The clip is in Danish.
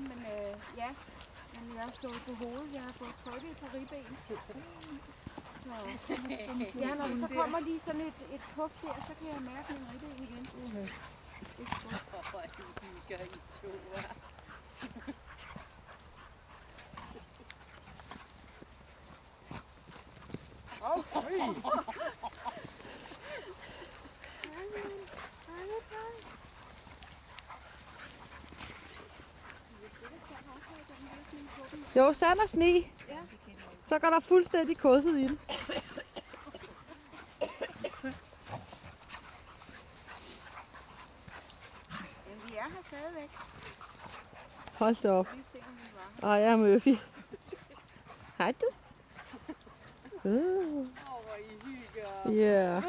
men ja. Men jeg har stået på hovedet. Jeg har fået trykket et par ribben. Så ja, når der så kommer lige sådan et puff der, så kan jeg mærke min ribben igen. Det er sgu. I hygger I to, hva'? Jo, sand og sne. Så går der fuldstændig kådhed i den. Jamen, vi er her stadigvæk. Hold da op. Lige se, om vi var. Ej, jeg er Murphy. Hej du. Hvor I hygger. Ja.